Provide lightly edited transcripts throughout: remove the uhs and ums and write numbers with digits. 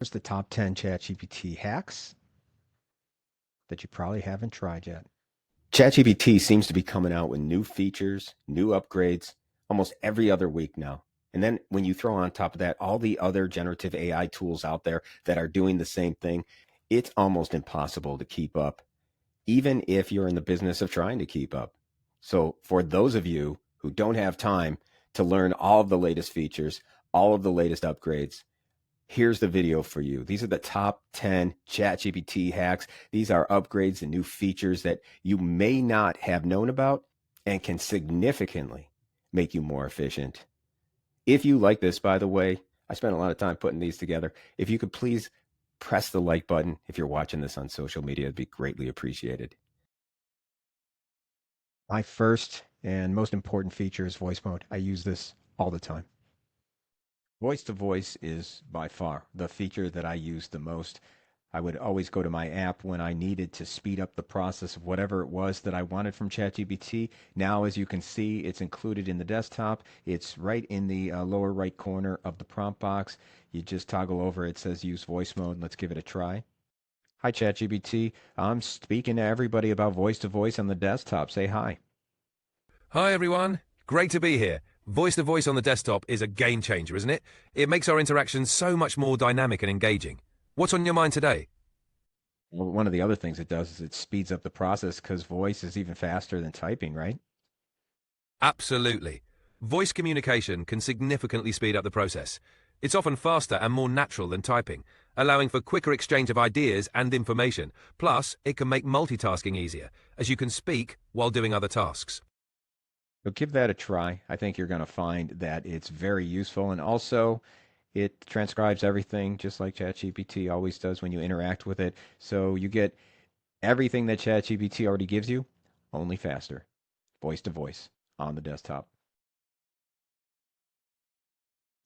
Here's the top 10 ChatGPT hacks that you probably haven't tried yet. ChatGPT seems to be coming out with new features, new upgrades almost every other week now. And then when you throw on top of that all the other generative AI tools out there that are doing the same thing, it's almost impossible to keep up, even if you're in the business of trying to keep up. So for those of you who don't have time to learn all of the latest features, all of the latest upgrades, here's the video for you. These are the top 10 ChatGPT hacks. These are upgrades and new features that you may not have known about and can significantly make you more efficient. If you like this, by the way, I spent a lot of time putting these together. If you could please press the like button if you're watching this on social media, it'd be greatly appreciated. My first and most important feature is voice mode. I use this all the time. Voice to voice is by far the feature that I use the most. I would always go to my app when I needed to speed up the process of whatever it was that I wanted from ChatGPT. Now, as you can see, it's included in the desktop. It's right in the lower right corner of the prompt box. You just toggle over. It says use voice mode. Let's give it a try. Hi, ChatGPT. I'm speaking to everybody about voice to voice on the desktop. Say hi. Hi everyone, great to be here. Voice to voice on the desktop is a game changer, isn't it? It makes our interactions so much more dynamic and engaging. What's on your mind today? Well, one of the other things it does is it speeds up the process because voice is even faster than typing, right? Absolutely. Voice communication can significantly speed up the process. It's often faster and more natural than typing, allowing for quicker exchange of ideas and information. Plus, it can make multitasking easier, as you can speak while doing other tasks. So give that a try. I think you're going to find that it's very useful. And also, it transcribes everything just like ChatGPT always does when you interact with it. So you get everything that ChatGPT already gives you, only faster, voice to voice on the desktop.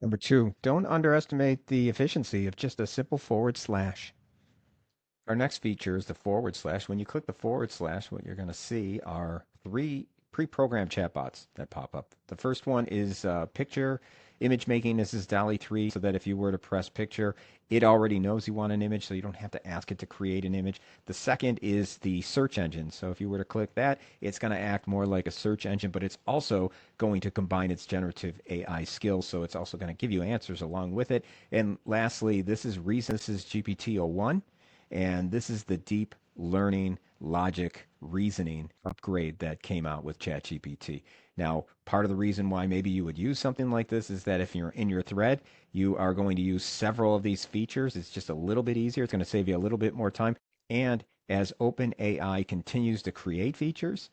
Number two, don't underestimate the efficiency of just a simple forward slash. Our next feature is the forward slash. When you click the forward slash, what you're going to see are three pre-programmed chatbots that pop up. The first one is picture image making. This is DALL-E 3, so that if you were to press picture, it already knows you want an image, so you don't have to ask it to create an image. The second is the search engine. So if you were to click that, it's going to act more like a search engine, but it's also going to combine its generative AI skills, so it's also going to give you answers along with it. And lastly, this is Reason. This is GPT-01. And this is the deep learning logic reasoning upgrade that came out with ChatGPT. Now, part of the reason why maybe you would use something like this is that if you're in your thread, you are going to use several of these features. It's just a little bit easier. It's going to save you a little bit more time. And as OpenAI continues to create features,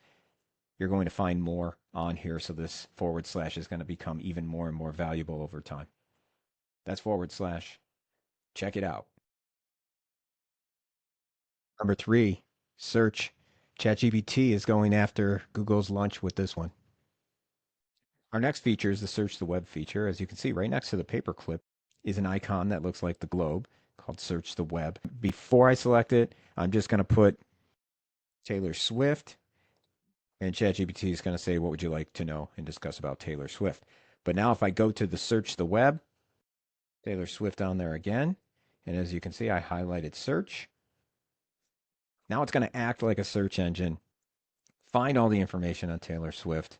you're going to find more on here. So this forward slash is going to become even more and more valuable over time. That's forward slash. Check it out. Number three, search. ChatGPT is going after Google's lunch with this one. Our next feature is the search the web feature. As you can see, right next to the paperclip is an icon that looks like the globe called search the web. Before I select it, I'm just going to put Taylor Swift, and ChatGPT is going to say, what would you like to know and discuss about Taylor Swift? But now if I go to the search the web, Taylor Swift down there again, and as you can see, I highlighted search. Now it's going to act like a search engine, find all the information on Taylor Swift,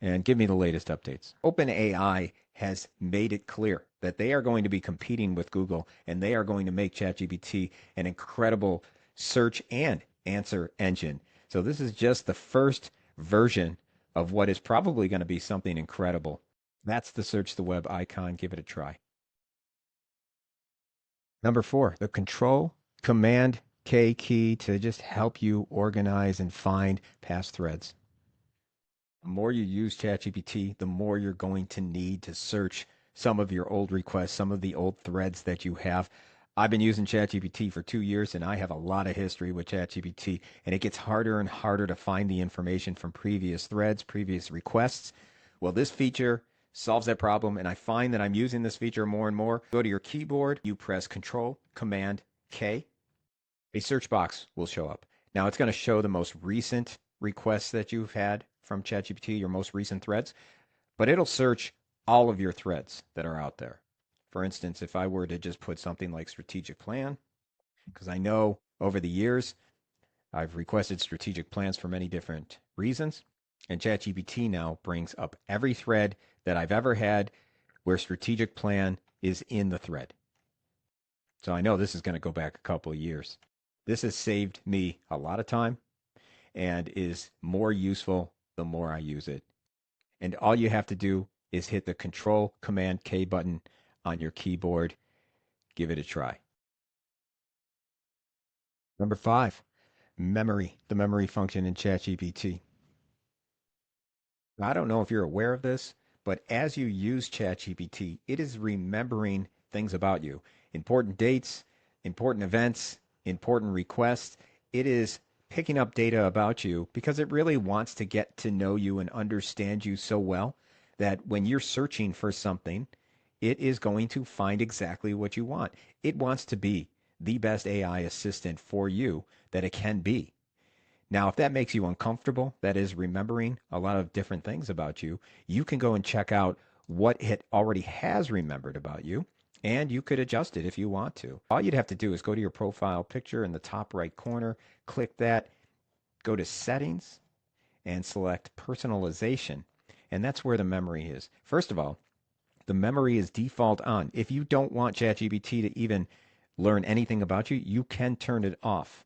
and give me the latest updates. OpenAI has made it clear that they are going to be competing with Google, and they are going to make ChatGPT an incredible search and answer engine. So this is just the first version of what is probably going to be something incredible. That's the search the web icon. Give it a try. Number four, the control command K key to just help you organize and find past threads. The more you use ChatGPT, the more you're going to need to search some of your old requests, some of the old threads that you have. I've been using ChatGPT for 2 years, and I have a lot of history with ChatGPT, and it gets harder and harder to find the information from previous threads, previous requests. Well, this feature solves that problem, and I find that I'm using this feature more and more. Go to your keyboard, you press Control, Command, K. A search box will show up. Now it's going to show the most recent requests that you've had from ChatGPT, your most recent threads, but it'll search all of your threads that are out there. For instance, if I were to just put something like strategic plan, because I know over the years I've requested strategic plans for many different reasons, and ChatGPT now brings up every thread that I've ever had where strategic plan is in the thread. So I know this is going to go back a couple of years. This has saved me a lot of time and is more useful the more I use it. And all you have to do is hit the Control Command K button on your keyboard. Give it a try. Number 5, memory, the memory function in ChatGPT. I don't know if you're aware of this, but as you use ChatGPT, it is remembering things about you, important dates, important events, important requests. It is picking up data about you because it really wants to get to know you and understand you so well that when you're searching for something, it is going to find exactly what you want. It wants to be the best AI assistant for you that it can be. Now, if that makes you uncomfortable, that is remembering a lot of different things about you, you can go and check out what it already has remembered about you, and you could adjust it if you want to. All you'd have to do is go to your profile picture in the top right corner, click that, go to settings, and select personalization. And that's where the memory is. First of all, the memory is default on. If you don't want ChatGPT to even learn anything about you, you can turn it off.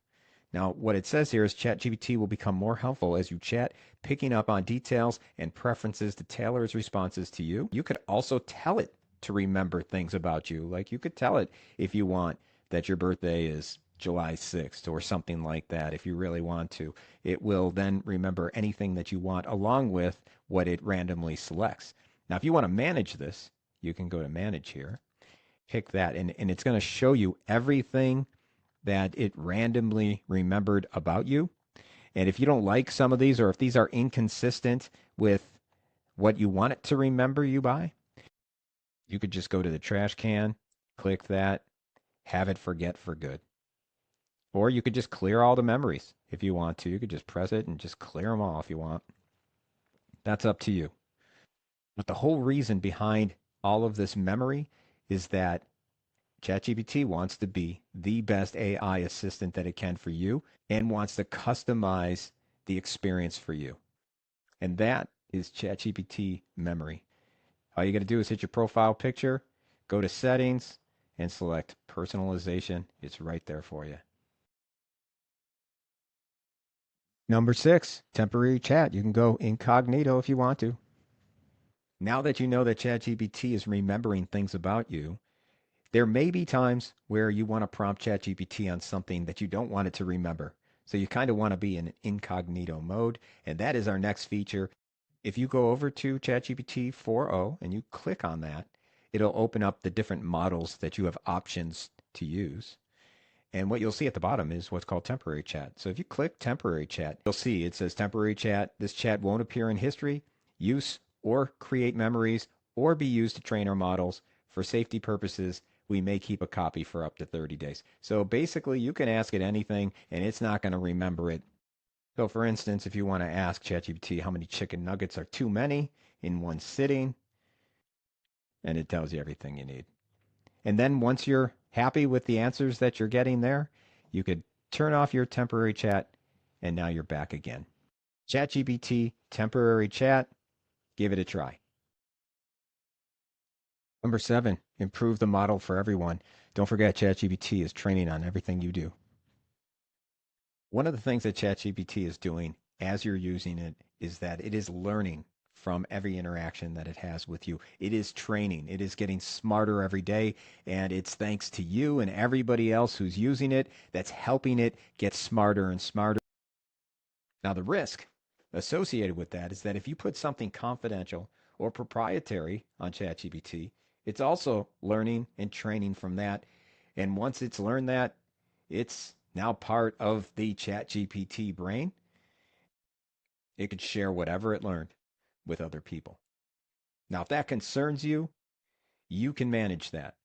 Now, what it says here is ChatGPT will become more helpful as you chat, picking up on details and preferences to tailor its responses to you. You could also tell it to remember things about you. Like you could tell it if you want that your birthday is July 6th or something like that, if you really want to. It will then remember anything that you want along with what it randomly selects. Now, if you want to manage this, you can go to manage here, pick that, and it's going to show you everything that it randomly remembered about you. And if you don't like some of these, or if these are inconsistent with what you want it to remember you by, you could just go to the trash can, click that, have it forget for good. Or you could just clear all the memories if you want to. You could just press it and just clear them all if you want. That's up to you. But the whole reason behind all of this memory is that ChatGPT wants to be the best AI assistant that it can for you and wants to customize the experience for you. And that is ChatGPT memory. All you got to do is hit your profile picture, go to settings, and select personalization. It's right there for you. Number 6, temporary chat. You can go incognito if you want to. Now that you know that ChatGPT is remembering things about you, there may be times where you want to prompt ChatGPT on something that you don't want it to remember. So you kind of want to be in incognito mode, and that is our next feature. If you go over to ChatGPT 4.0 and you click on that, it'll open up the different models that you have options to use. And what you'll see at the bottom is what's called temporary chat. So if you click temporary chat, you'll see it says temporary chat. This chat won't appear in history, use, or create memories, or be used to train our models. For safety purposes, we may keep a copy for up to 30 days. So basically, you can ask it anything, and it's not going to remember it. So for instance, if you want to ask ChatGPT how many chicken nuggets are too many in one sitting, and it tells you everything you need. And then once you're happy with the answers that you're getting there, you could turn off your temporary chat, and now you're back again. ChatGPT temporary chat, give it a try. Number 7, improve the model for everyone. Don't forget ChatGPT is training on everything you do. One of the things that ChatGPT is doing as you're using it is that it is learning from every interaction that it has with you. It is training. It is getting smarter every day, and it's thanks to you and everybody else who's using it that's helping it get smarter and smarter. Now, the risk associated with that is that if you put something confidential or proprietary on ChatGPT, it's also learning and training from that. And once it's learned that, it's now part of the ChatGPT brain. It could share whatever it learned with other people. Now, if that concerns you, you can manage that.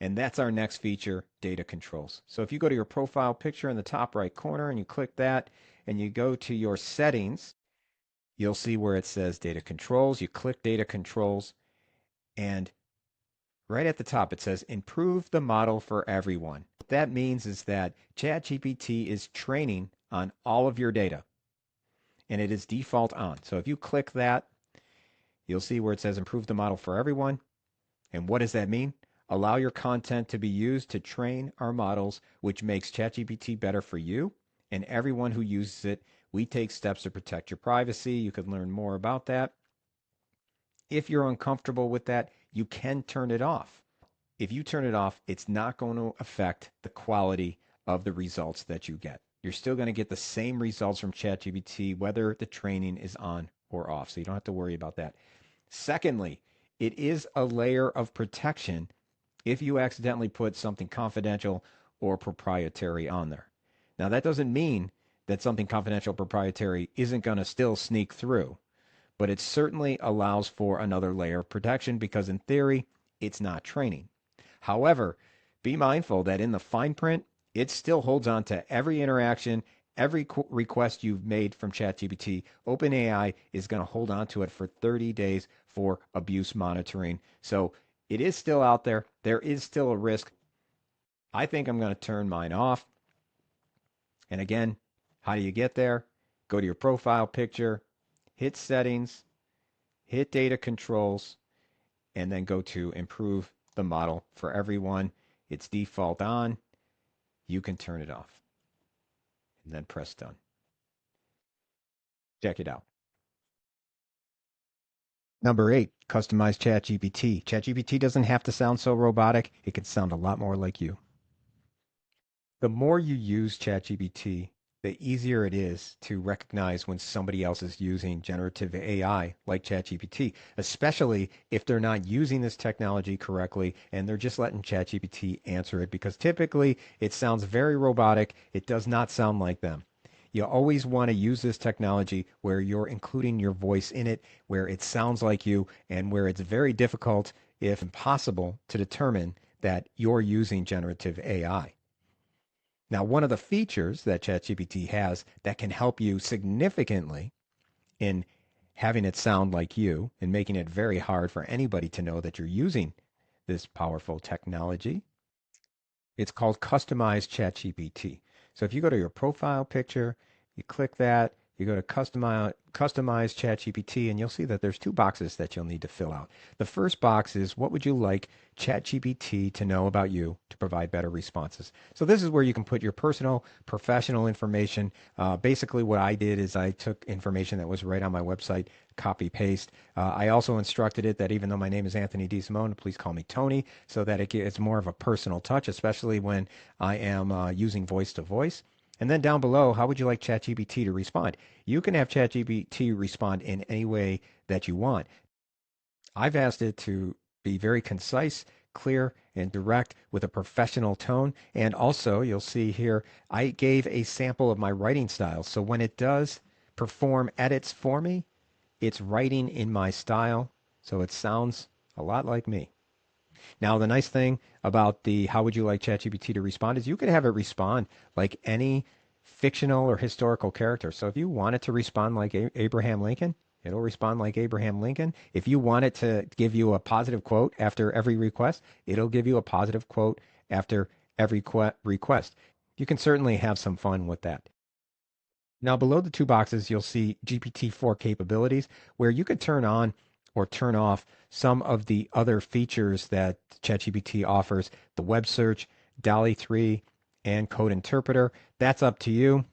And that's our next feature, data controls. So if you go to your profile picture in the top right corner and you click that and you go to your settings, you'll see where it says data controls. You click data controls, and Right at the top, it says improve the model for everyone. What that means is that ChatGPT is training on all of your data and it is default on. So if you click that, you'll see where it says improve the model for everyone. And what does that mean? Allow your content to be used to train our models, which makes ChatGPT better for you and everyone who uses it. We take steps to protect your privacy. You could learn more about that. If you're uncomfortable with that, you can turn it off. If you turn it off, it's not going to affect the quality of the results that you get. You're still going to get the same results from ChatGPT, whether the training is on or off. So you don't have to worry about that. Secondly, it is a layer of protection if you accidentally put something confidential or proprietary on there. Now, that doesn't mean that something confidential or proprietary isn't going to still sneak through, but it certainly allows for another layer of protection because, in theory, it's not training. However, be mindful that in the fine print, it still holds on to every interaction, every request you've made from ChatGPT. OpenAI is going to hold on to it for 30 days for abuse monitoring. So it is still out there. There is still a risk. I think I'm going to turn mine off. And again, how do you get there? Go to your profile picture, hit settings, hit data controls, and then go to improve the model for everyone. It's default on. You can turn it off and then press done. Check it out. Number 8, customize ChatGPT. ChatGPT doesn't have to sound so robotic. It can sound a lot more like you. The more you use ChatGPT, the easier it is to recognize when somebody else is using generative AI like ChatGPT, especially if they're not using this technology correctly and they're just letting ChatGPT answer it because typically it sounds very robotic. It does not sound like them. You always want to use this technology where you're including your voice in it, where it sounds like you, and where it's very difficult, if impossible, to determine that you're using generative AI. Now, one of the features that ChatGPT has that can help you significantly in having it sound like you and making it very hard for anybody to know that you're using this powerful technology, it's called Customize ChatGPT. So if you go to your profile picture, you click that, you go to customize ChatGPT, and you'll see that there's 2 boxes that you'll need to fill out. The first box is what would you like ChatGPT to know about you to provide better responses. So this is where you can put your personal, professional information. Basically, what I did is I took information that was right on my website, copy paste. I also instructed it that even though my name is Anthony DeSimone, please call me Tony, so that it's more of a personal touch, especially when I am using voice to voice. And then down below, how would you like ChatGPT to respond? You can have ChatGPT respond in any way that you want. I've asked it to be very concise, clear, and direct with a professional tone. And also, you'll see here, I gave a sample of my writing style. So when it does perform edits for me, it's writing in my style. So it sounds a lot like me. Now, the nice thing about the how would you like ChatGPT to respond is you could have it respond like any fictional or historical character. So if you want it to respond like Abraham Lincoln, it'll respond like Abraham Lincoln. If you want it to give you a positive quote after every request, it'll give you a positive quote after every request. You can certainly have some fun with that. Now, below the 2 boxes, you'll see GPT-4 capabilities where you could turn on or turn off some of the other features that ChatGPT offers, the web search, DALL-E 3, and code interpreter. That's up to you.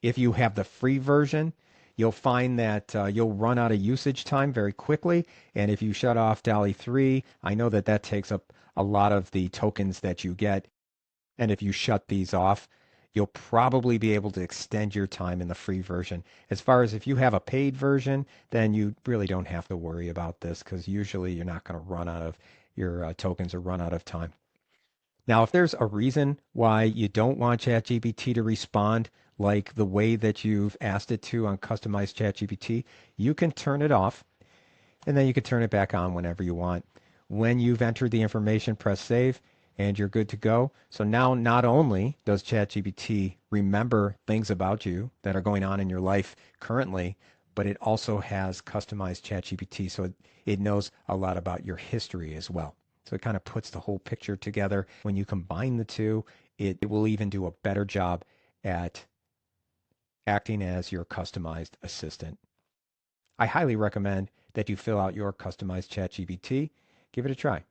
If you have the free version, you'll find that you'll run out of usage time very quickly. And if you shut off DALL-E 3, I know that that takes up a lot of the tokens that you get. And if you shut these off, you'll probably be able to extend your time in the free version. As far as if you have a paid version, then you really don't have to worry about this because usually you're not going to run out of your tokens or run out of time. Now, if there's a reason why you don't want ChatGPT to respond like the way that you've asked it to on Customized ChatGPT, you can turn it off and then you can turn it back on whenever you want. When you've entered the information, press save and you're good to go. So now not only does ChatGPT remember things about you that are going on in your life currently, but it also has customized ChatGPT, so it knows a lot about your history as well. So it kind of puts the whole picture together. When you combine the two, it will even do a better job at acting as your customized assistant. I highly recommend that you fill out your customized ChatGPT. Give it a try.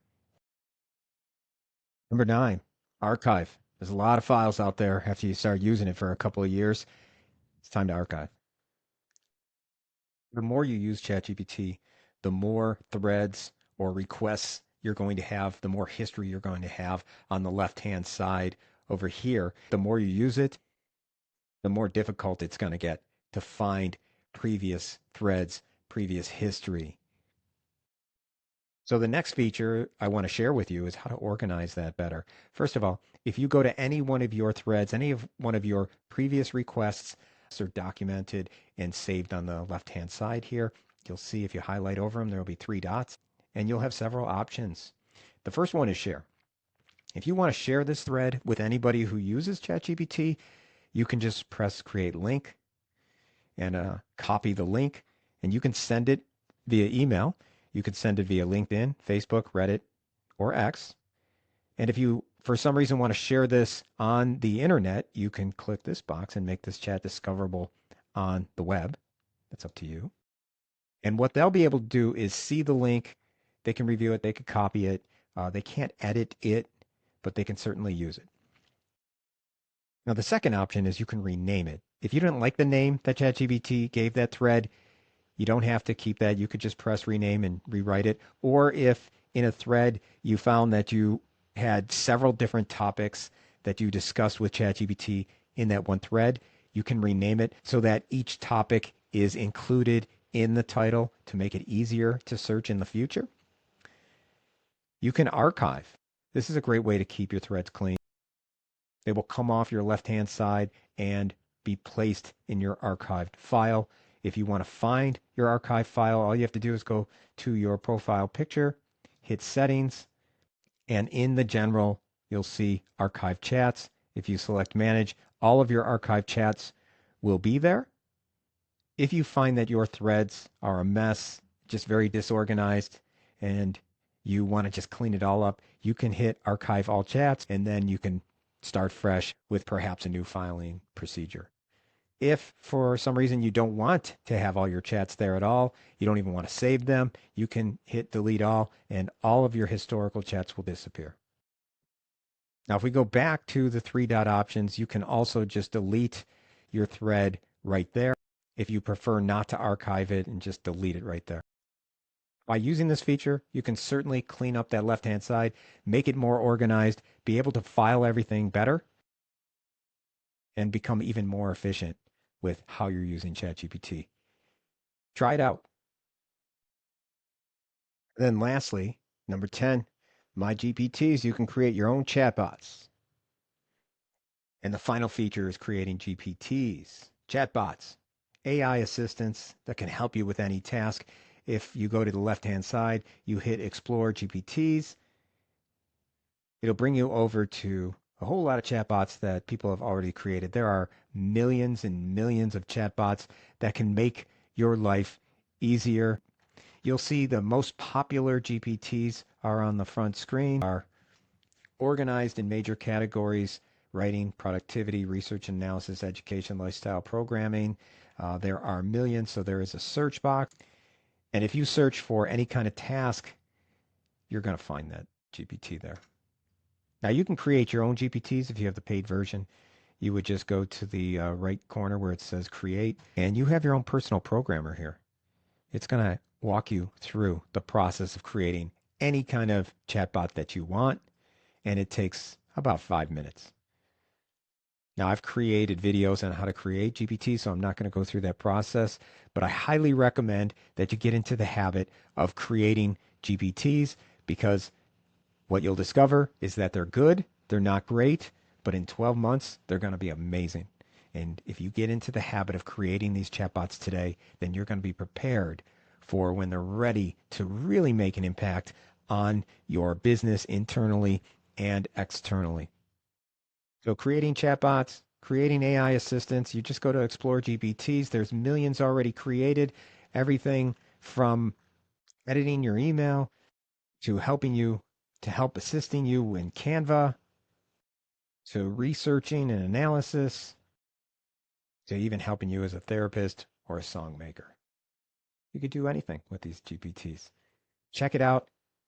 Number 9, archive. There's a lot of files out there after you start using it for a couple of years. It's time to archive. The more you use ChatGPT, the more threads or requests you're going to have, the more history you're going to have on the left-hand side over here. The more you use it, the more difficult it's going to get to find previous threads, previous history. So the next feature I want to share with you is how to organize that better. First of all, if you go to any one of your threads, any of one of your previous requests are documented and saved on the left-hand side here. You'll see if you highlight over them, there will be 3 dots, and you'll have several options. The first one is share. If you want to share this thread with anybody who uses ChatGPT, you can just press create link and copy the link, and you can send it via email. You can send it via LinkedIn, Facebook, Reddit, or X. And if you, for some reason, want to share this on the internet, you can click this box and make this chat discoverable on the web. That's up to you. And what they'll be able to do is see the link. They can review it. They can copy it. They can't edit it, but they can certainly use it. Now, the second option is you can rename it. If you didn't like the name that ChatGPT gave that thread, you don't have to keep that. You could just press rename and rewrite it. Or if in a thread you found that you had several different topics that you discussed with ChatGPT in that one thread, you can rename it so that each topic is included in the title to make it easier to search in the future. You can archive. This is a great way to keep your threads clean. They will come off your left-hand side and be placed in your archived file. If you want to find your archive file, all you have to do is go to your profile picture, hit settings, and in the general, you'll see archive chats. If you select manage, all of your archive chats will be there. If you find that your threads are a mess, just very disorganized, and you want to just clean it all up, you can hit archive all chats, and then you can start fresh with perhaps a new filing procedure. If for some reason you don't want to have all your chats there at all, you don't even want to save them, you can hit delete all and all of your historical chats will disappear. Now, if we go back to the 3-dot options, you can also just delete your thread right there if you prefer not to archive it and just delete it right there. By using this feature, you can certainly clean up that left-hand side, make it more organized, be able to file everything better, and become even more efficient with how you're using ChatGPT. Try it out. Then lastly, number 10, My GPTs, you can create your own chatbots. And the final feature is creating GPTs, chatbots, AI assistants that can help you with any task. If you go to the left-hand side, you hit Explore GPTs. It'll bring you over to a whole lot of chatbots that people have already created. There are millions and millions of chatbots that can make your life easier. You'll see the most popular GPTs are on the front screen, are organized in major categories: writing, productivity, research and analysis, education, lifestyle, programming. There are millions, so there is a search box. And if you search for any kind of task, you're going to find that GPT there. Now, you can create your own GPTs if you have the paid version. You would just go to the right corner where it says create, and you have your own personal programmer here. It's going to walk you through the process of creating any kind of chatbot that you want, and it takes about 5 minutes. Now, I've created videos on how to create GPT, so I'm not going to go through that process, but I highly recommend that you get into the habit of creating GPTs, because what you'll discover is that they're good, they're not great, but in 12 months, they're going to be amazing. And if you get into the habit of creating these chatbots today, then you're going to be prepared for when they're ready to really make an impact on your business internally and externally. So creating chatbots, creating AI assistants, you just go to Explore GPTs. There's millions already created, everything from editing your email to helping you to help assisting you in Canva, to researching and analysis, to even helping you as a therapist or a song maker. You could do anything with these GPTs. Check it out.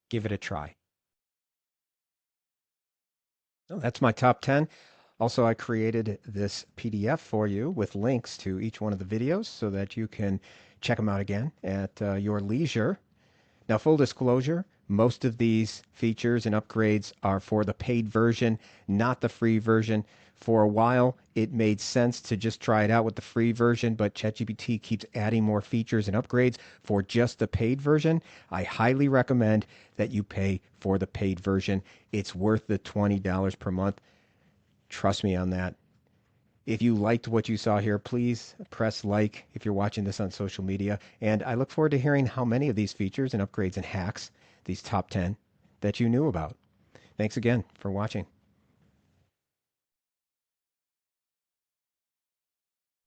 Give it a try. So that's my top 10. Also, I created this PDF for you with links to each one of the videos so that you can check them out again at your leisure. Now, full disclosure, most of these features and upgrades are for the paid version, not the free version. For a while, it made sense to just try it out with the free version, but ChatGPT keeps adding more features and upgrades for just the paid version. I highly recommend that you pay for the paid version. It's worth the $20 per month. Trust me on that. If you liked what you saw here, please press like if you're watching this on social media. And I look forward to hearing how many of these features and upgrades and hacks, these top 10, that you knew about. Thanks again for watching.